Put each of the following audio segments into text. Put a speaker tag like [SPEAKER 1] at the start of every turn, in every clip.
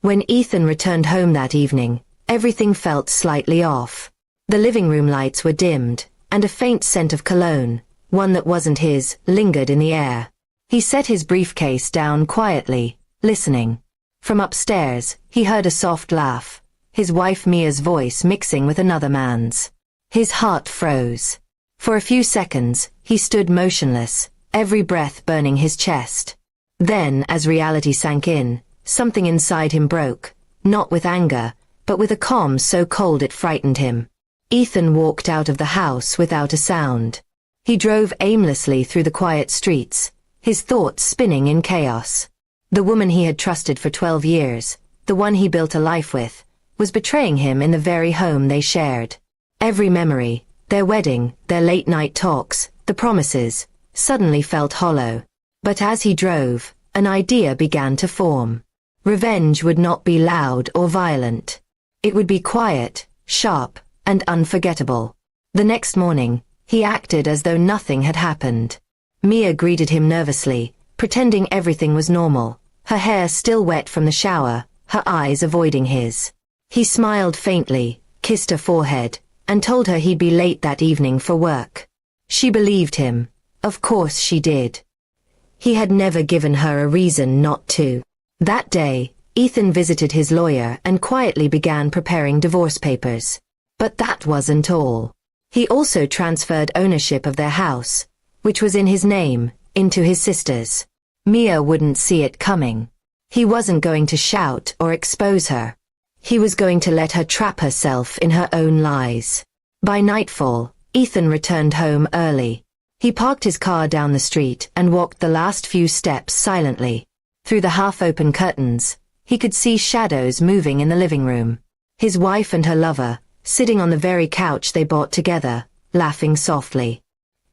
[SPEAKER 1] When Ethan returned home that evening, everything felt slightly off. The living room lights were dimmed, and a faint scent of cologne, one that wasn't his, lingered in the air. He set his briefcase down quietly, listening. From upstairs, he heard a soft laugh, his wife Mia's voice mixing with another man's. His heart froze. For a few seconds, he stood motionless, every breath burning his chest. Then, as reality sank in, something inside him broke, not with anger, but with a calm so cold it frightened him. Ethan walked out of the house without a sound. He drove aimlessly through the quiet streets, his thoughts spinning in chaos. The woman he had trusted for 12 years, the one he built a life with, was betraying him in the very home they shared. Every memory, their wedding, their late-night talks, the promises, suddenly felt hollow. But as he drove, an idea began to form. Revenge would not be loud or violent. It would be quiet, sharp, and unforgettable. The next morning, he acted as though nothing had happened. Mia greeted him nervously, pretending everything was normal, her hair still wet from the shower, her eyes avoiding his. He smiled faintly, kissed her forehead, and told her he'd be late that evening for work. She believed him. Of course she did. He had never given her a reason not to. That day, Ethan visited his lawyer and quietly began preparing divorce papers. But that wasn't all. He also transferred ownership of their house, which was in his name, into his sister's. Mia wouldn't see it coming. He wasn't going to shout or expose her. He was going to let her trap herself in her own lies. By nightfall, Ethan returned home early. He parked his car down the street and walked the last few steps silently. Through the half-open curtains, he could see shadows moving in the living room. His wife and her lover, sitting on the very couch they bought together, laughing softly.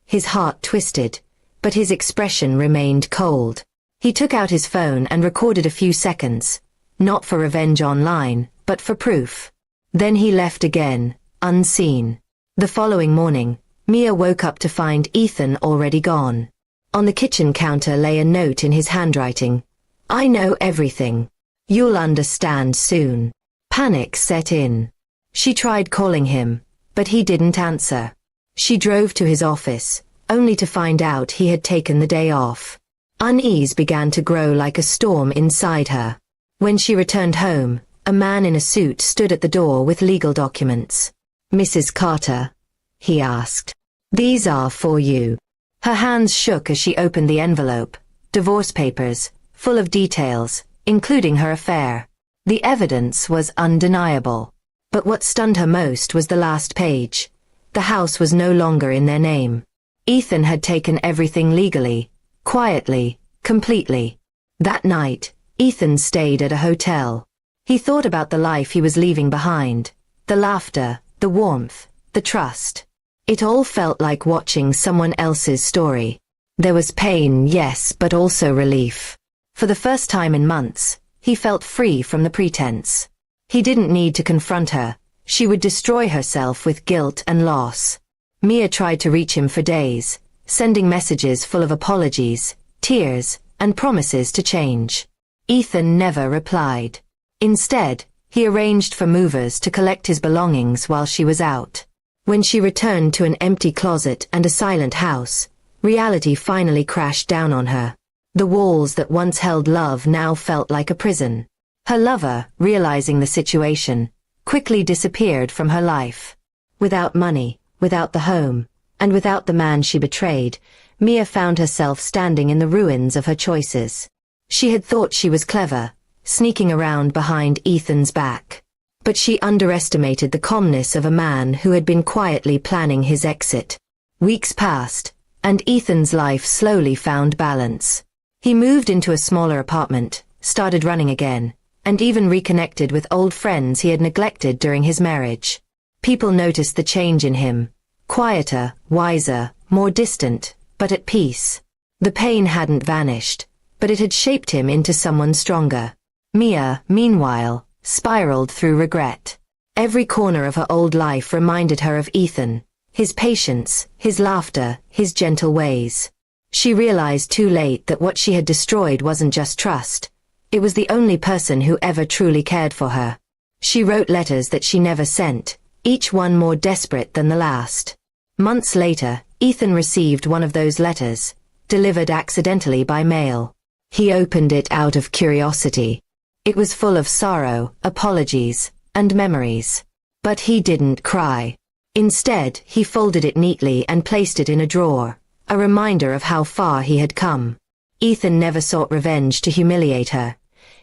[SPEAKER 1] His heart twisted, but his expression remained cold. He took out his phone and recorded a few seconds, not for revenge online, but for proof. Then he left again, unseen. The following morning, Mia woke up to find Ethan already gone. On the kitchen counter lay a note in his handwriting. "I know everything. You'll understand soon." Panic set in. She tried calling him, but he didn't answer. She drove to his office, only to find out he had taken the day off. Unease began to grow like a storm inside her. When she returned home, a man in a suit stood at the door with legal documents. "Mrs. Carter?" he asked. "These are for you." Her hands shook as she opened the envelope. Divorce papers, full of details, including her affair. The evidence was undeniable. But what stunned her most was the last page. The house was no longer in their name. Ethan had taken everything legally, quietly, completely. That night, Ethan stayed at a hotel. He thought about the life he was leaving behind. The laughter, the warmth, the trust. It all felt like watching someone else's story. There was pain, yes, but also relief. For the first time in months, he felt free from the pretense. He didn't need to confront her. She would destroy herself with guilt and loss. Mia tried to reach him for days, sending messages full of apologies, tears, and promises to change. Ethan never replied. Instead, he arranged for movers to collect his belongings while she was out. When she returned to an empty closet and a silent house, reality finally crashed down on her. The walls that once held love now felt like a prison. Her lover, realizing the situation, quickly disappeared from her life. Without money, without the home, and without the man she betrayed, Mia found herself standing in the ruins of her choices. She had thought she was clever, sneaking around behind Ethan's back. But she underestimated the calmness of a man who had been quietly planning his exit. Weeks passed, and Ethan's life slowly found balance. He moved into a smaller apartment, started running again, and even reconnected with old friends he had neglected during his marriage. People noticed the change in him. Quieter, wiser, more distant, but at peace. The pain hadn't vanished, but it had shaped him into someone stronger. Mia, meanwhile, spiraled through regret. Every corner of her old life reminded her of Ethan, his patience, his laughter, his gentle ways. She realized too late that what she had destroyed wasn't just trust, It was the only person who ever truly cared for her. She wrote letters that she never sent, each one more desperate than the last. Months later, Ethan received one of those letters, delivered accidentally by mail. He opened it out of curiosity. It was full of sorrow, apologies, and memories. But he didn't cry. Instead, he folded it neatly and placed it in a drawer, a reminder of how far he had come. Ethan never sought revenge to humiliate her.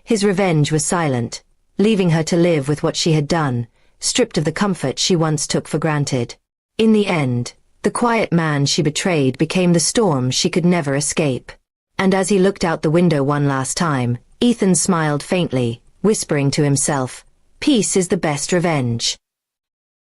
[SPEAKER 1] His revenge was silent, leaving her to live with what she had done, stripped of the comfort she once took for granted. In the end, the quiet man she betrayed became the storm she could never escape. And as he looked out the window one last time, Ethan smiled faintly, whispering to himself, "Peace is the best revenge."